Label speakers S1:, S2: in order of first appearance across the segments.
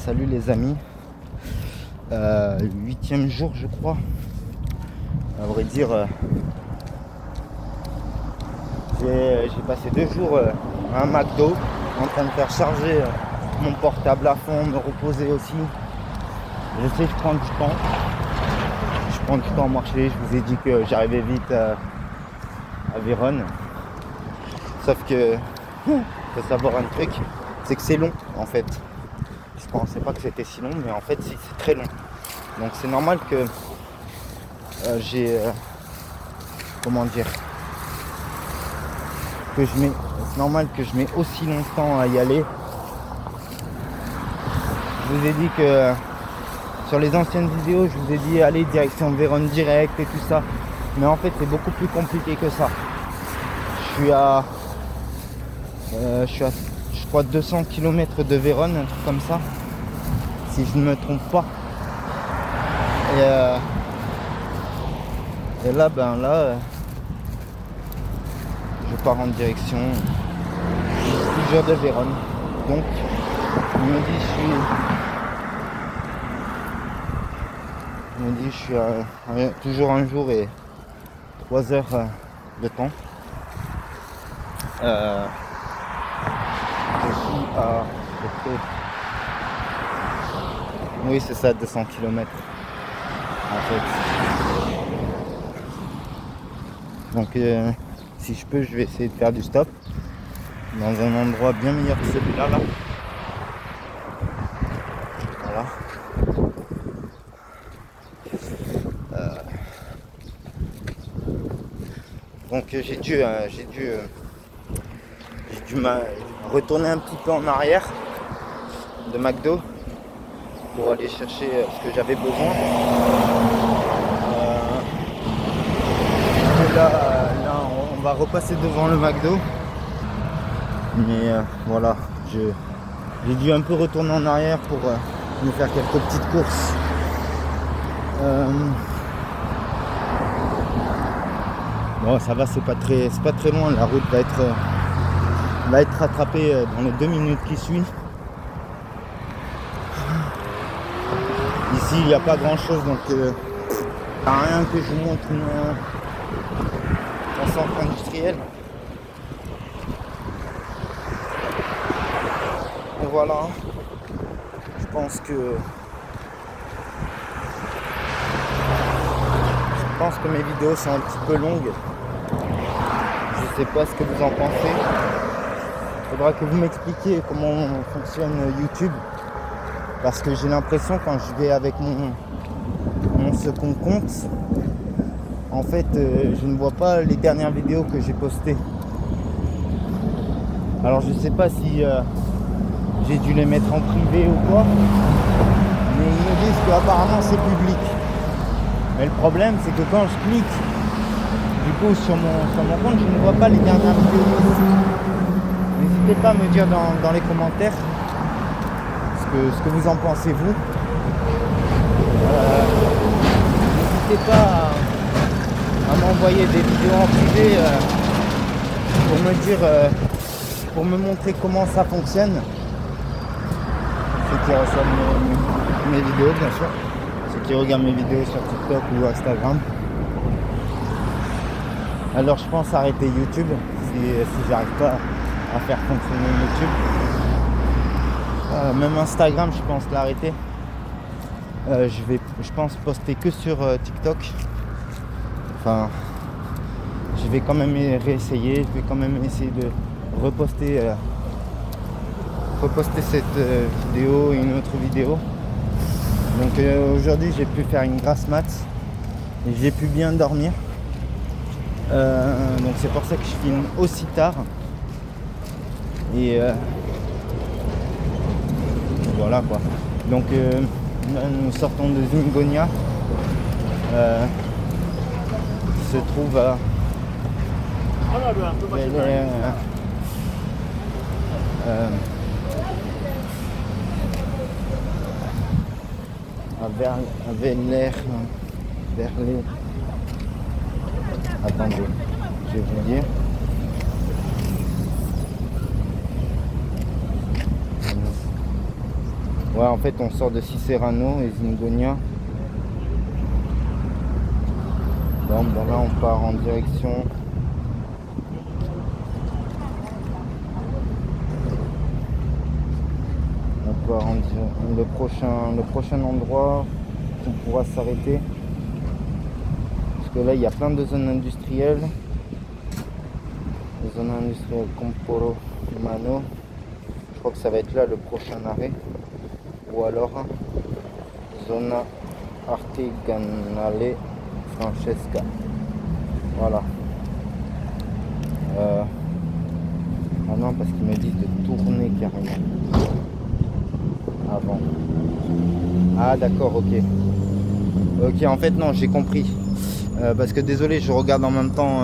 S1: Salut les amis, 8e jour je crois. À vrai dire, j'ai passé 2 jours à un McDo en train de faire charger mon portable à fond, me reposer aussi. Je sais, je prends du temps. Je prends du temps à marcher. Je vous ai dit que j'arrivais vite à Vérone. Sauf que faut savoir un truc, c'est que c'est long en fait. Je pensais pas que c'était si long, mais en fait c'est très long. Donc c'est normal que j'ai comment dire, c'est normal que je mets aussi longtemps à y aller. Je vous ai dit que sur les anciennes vidéos, je vous ai dit aller direction Vérone direct et tout ça. Mais en fait c'est beaucoup plus compliqué que ça. Je suis à je crois 200 km de Vérone, un truc comme ça, si je ne me trompe pas. Et là, je pars en direction toujours de Vérone. Donc, il me dit je suis à toujours un jour et 3 heures de temps. Je suis à peu près, oui c'est ça, 200 km en fait. Donc si je peux, je vais essayer de faire du stop dans un endroit bien meilleur que celui-là là. Voilà. Donc j'ai dû retourner un petit peu en arrière de McDo pour aller chercher ce que j'avais besoin. Là, on va repasser devant le McDo. Mais voilà, j'ai dû un peu retourner en arrière pour me faire quelques petites courses. Bon, ça va, c'est pas très loin. La route va être rattrapée dans les 2 minutes qui suivent. Ici, il n'y a pas grand chose, donc pas rien que je vous montre un centre industriel. Et voilà, je pense que mes vidéos sont un petit peu longues. Je sais pas ce que vous en pensez. Il faudra que vous m'expliquiez comment fonctionne YouTube. Parce que j'ai l'impression, quand je vais avec mon second compte, en fait je ne vois pas les dernières vidéos que j'ai postées. Alors je sais pas si j'ai dû les mettre en privé ou quoi, mais ils me disent qu'apparemment c'est public. Mais le problème c'est que quand je clique du coup sur mon compte, je ne vois pas les dernières vidéos. N'hésitez pas à me dire dans les commentaires ce que vous en pensez vous. N'hésitez pas à m'envoyer des vidéos en privé pour me dire, pour me montrer comment ça fonctionne. Ceux qui reçoivent mes vidéos bien sûr, ceux qui regardent mes vidéos sur TikTok ou Instagram. Alors je pense arrêter YouTube si j'arrive pas à faire fonctionner YouTube. Même Instagram je pense l'arrêter. Je pense poster que sur TikTok. Enfin, je vais quand même réessayer. Je vais quand même essayer de reposter cette vidéo et une autre vidéo. Donc aujourd'hui j'ai pu faire une grasse mat et j'ai pu bien dormir. Donc c'est pour ça que je filme aussi tard. Et voilà quoi. Donc là, nous sortons de Zingonia. Qui se trouve à Verlet. Attendez, je vais vous dire. Ouais, en fait, on sort de Cicerano et Zingonia. Bon, ben là, on part en direction. On part en le prochain endroit où on pourra s'arrêter. Parce que là, il y a plein de zones industrielles. Les zones industrielles Camporo Mano. Je crois que ça va être là le prochain arrêt. Ou alors Zona Artigianale Francesca. Voilà. Ah non, parce qu'ils me disent de tourner carrément. Avant. Ah d'accord, ok. Ok, en fait non, j'ai compris. Parce que désolé, je regarde en même temps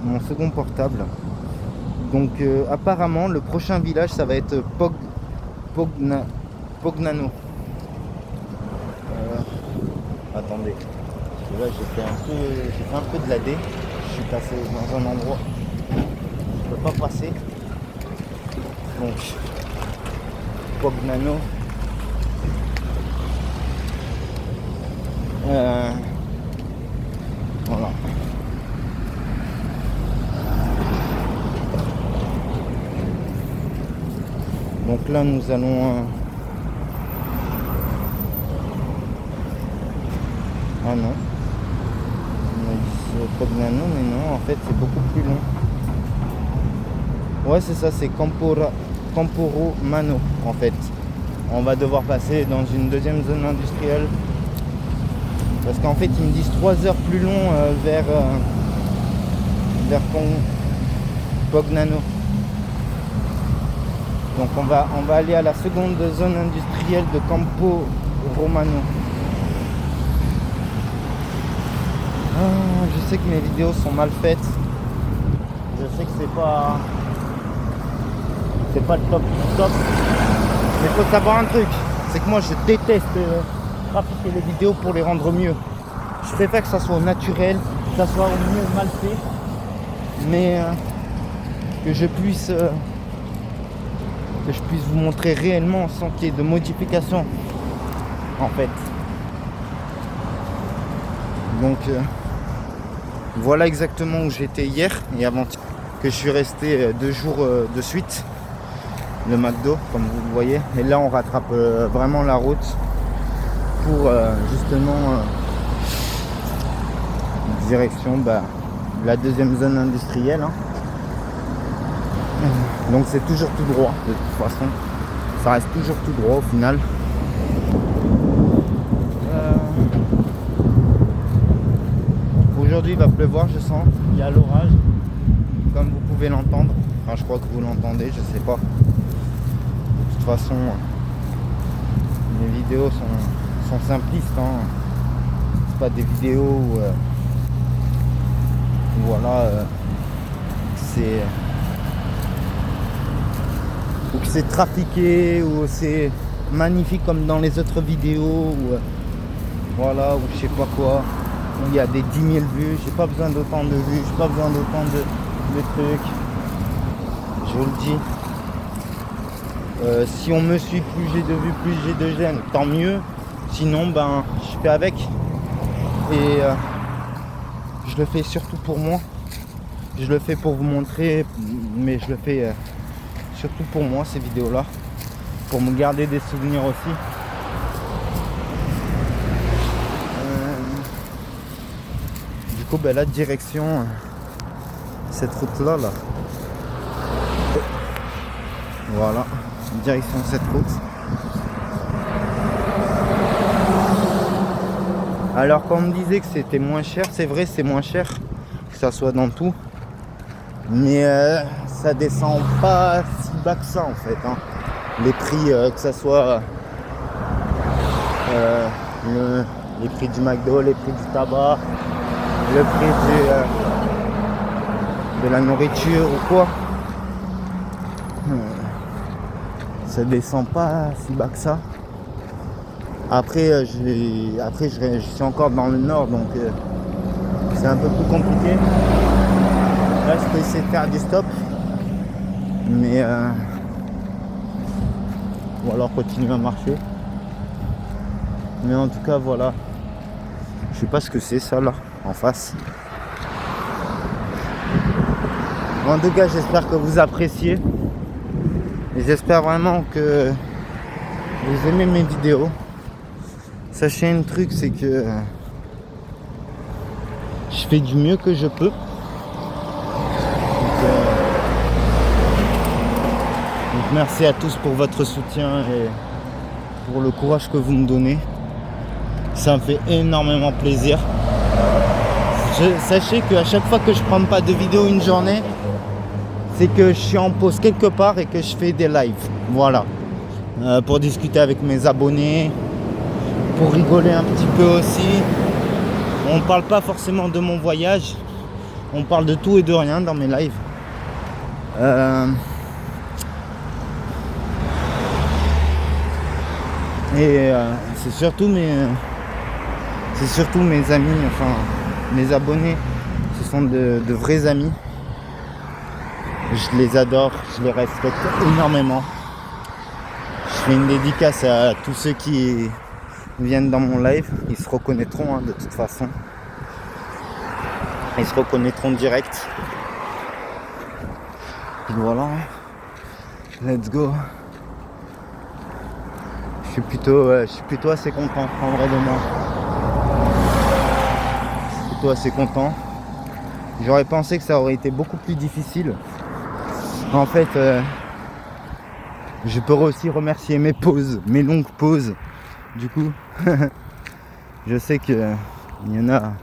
S1: mon second portable. Donc apparemment le prochain village ça va être Pognano. Attendez. Parce que là j'ai fait un peu de la D. Je suis passé dans un endroit où je peux pas passer. Donc Pognano. Voilà. Donc là nous allons ah non, on a dit Pognano, mais non, en fait c'est beaucoup plus long. Ouais, c'est ça, c'est Camporo Mano en fait. On va devoir passer dans une deuxième zone industrielle. Parce qu'en fait ils me disent 3 heures plus long vers Pognano. Donc on va aller à la seconde zone industrielle de Campo Romano. Je sais que mes vidéos sont mal faites. Je sais que c'est pas le top du top. Mais il faut savoir un truc, c'est que moi je déteste trafiquer les vidéos pour les rendre mieux. Je préfère que ça soit au naturel, que ça soit au mieux mal fait, mais que je puisse vous montrer réellement sans qu'il y ait de modification en fait. Donc voilà exactement où j'étais hier et avant-hier, que je suis resté 2 jours de suite, le McDo comme vous le voyez, et là on rattrape vraiment la route pour justement direction la deuxième zone industrielle, hein. Donc c'est toujours tout droit de toute façon, ça reste toujours tout droit au final. Aujourd'hui il va pleuvoir, je sens, il y a l'orage comme vous pouvez l'entendre, enfin je crois que vous l'entendez, je sais pas. De toute façon mes vidéos sont simplistes, hein. C'est pas des vidéos où voilà c'est ou que c'est trafiqué ou c'est magnifique comme dans les autres vidéos ou voilà, ou je sais pas quoi, où il y a des 10 000 vues. J'ai pas besoin d'autant de vues, j'ai pas besoin d'autant de trucs, je vous le dis. Si on me suit, plus j'ai de vues, plus j'ai de j'aime, tant mieux. Sinon je fais avec et je le fais surtout pour moi. Je le fais pour vous montrer, mais je le fais surtout pour moi, ces vidéos là, pour me garder des souvenirs aussi. Du coup la direction cette route là, voilà, direction cette route. Alors quand on me disait que c'était moins cher, c'est vrai, c'est moins cher que ça soit dans tout, mais ça descend pas si bas que ça en fait, hein. Les prix, que ça soit les prix du McDo, les prix du tabac, le prix de la nourriture ou quoi, ça descend pas si bas que ça. Après, je suis encore dans le nord, donc c'est un peu plus compliqué. Là je peux essayer de faire du stop, mais ou alors continuer à marcher. Mais en tout cas voilà, je sais pas ce que c'est ça là en face. En tout cas j'espère que vous appréciez et j'espère vraiment que vous aimez mes vidéos. Sachez un truc, c'est que je fais du mieux que je peux. Donc merci à tous pour votre soutien et pour le courage que vous me donnez. Ça me fait énormément plaisir. Sachez qu'à chaque fois que je prends pas de vidéo une journée, c'est que je suis en pause quelque part et que je fais des lives. Voilà. Pour discuter avec mes abonnés, pour rigoler un petit peu aussi. On parle pas forcément de mon voyage, on parle de tout et de rien dans mes lives. C'est surtout mes amis, enfin mes abonnés, ce sont de vrais amis. Je les adore, je les respecte énormément. Je fais une dédicace à tous ceux qui viennent dans mon live, ils se reconnaîtront de toute façon. Ils se reconnaîtront direct. Et voilà. Let's go. Je suis plutôt assez content en vrai de moi. Je suis plutôt assez content. J'aurais pensé que ça aurait été beaucoup plus difficile. En fait, je peux aussi remercier mes pauses, mes longues pauses. Du coup, je sais que il y en a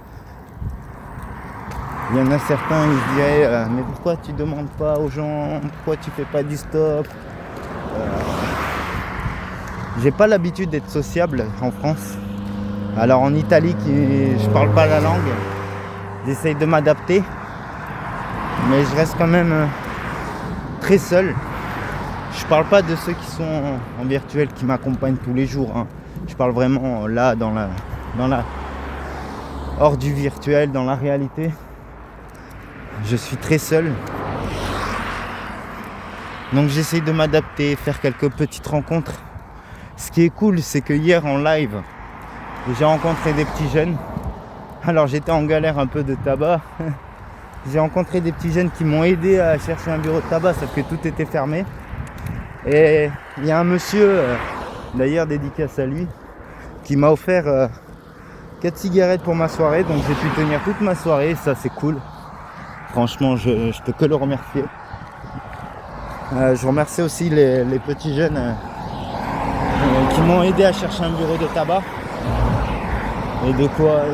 S1: certains, ils se diraient mais pourquoi tu demandes pas aux gens, pourquoi tu fais pas du stop. J'ai pas l'habitude d'être sociable en France. Alors en Italie, je parle pas la langue, j'essaye de m'adapter, mais je reste quand même très seul. Je parle pas de ceux qui sont en virtuel, qui m'accompagnent tous les jours, hein. Je parle vraiment là, hors du virtuel, dans la réalité. Je suis très seul. Donc j'essaye de m'adapter, faire quelques petites rencontres. Ce qui est cool, c'est que hier en live, j'ai rencontré des petits jeunes. Alors j'étais en galère un peu de tabac. J'ai rencontré des petits jeunes qui m'ont aidé à chercher un bureau de tabac, sauf que tout était fermé. Et il y a un monsieur, d'ailleurs dédicace à lui, qui m'a offert 4 cigarettes pour ma soirée. Donc j'ai pu tenir toute ma soirée, ça c'est cool. Franchement, je peux que le remercier. Je remercie aussi les petits jeunes qui m'ont aidé à chercher un bureau de tabac.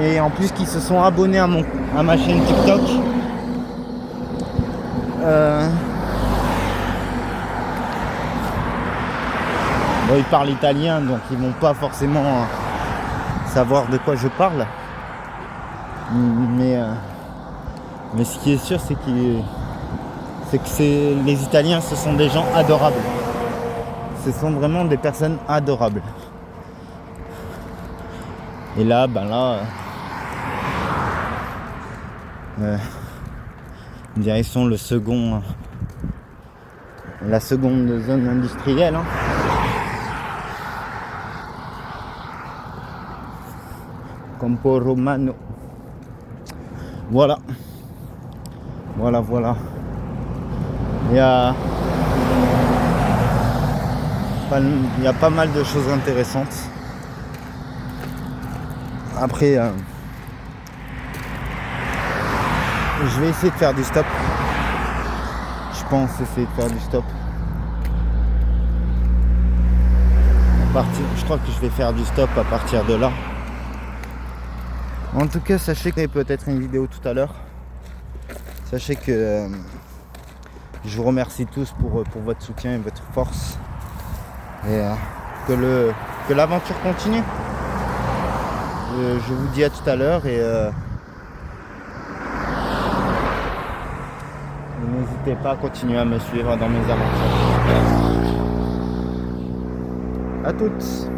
S1: Et en plus qui se sont abonnés à ma chaîne TikTok. Bon, ils parlent italien, donc ils vont pas forcément savoir de quoi je parle. Mais ce qui est sûr, c'est que les Italiens, ce sont des gens adorables. Ce sont vraiment des personnes adorables. Et là, direction la seconde zone industrielle. Hein. Campo Romano. Voilà. Il y a pas mal de choses intéressantes. Après, je vais essayer de faire du stop. Je pense essayer de faire du stop. Je crois que je vais faire du stop à partir de là. En tout cas, sachez qu'il y a peut-être une vidéo tout à l'heure. Sachez que je vous remercie tous pour votre soutien et votre force. Et que l'aventure continue. Je vous dis à tout à l'heure et n'hésitez pas à continuer à me suivre dans mes aventures. À toutes.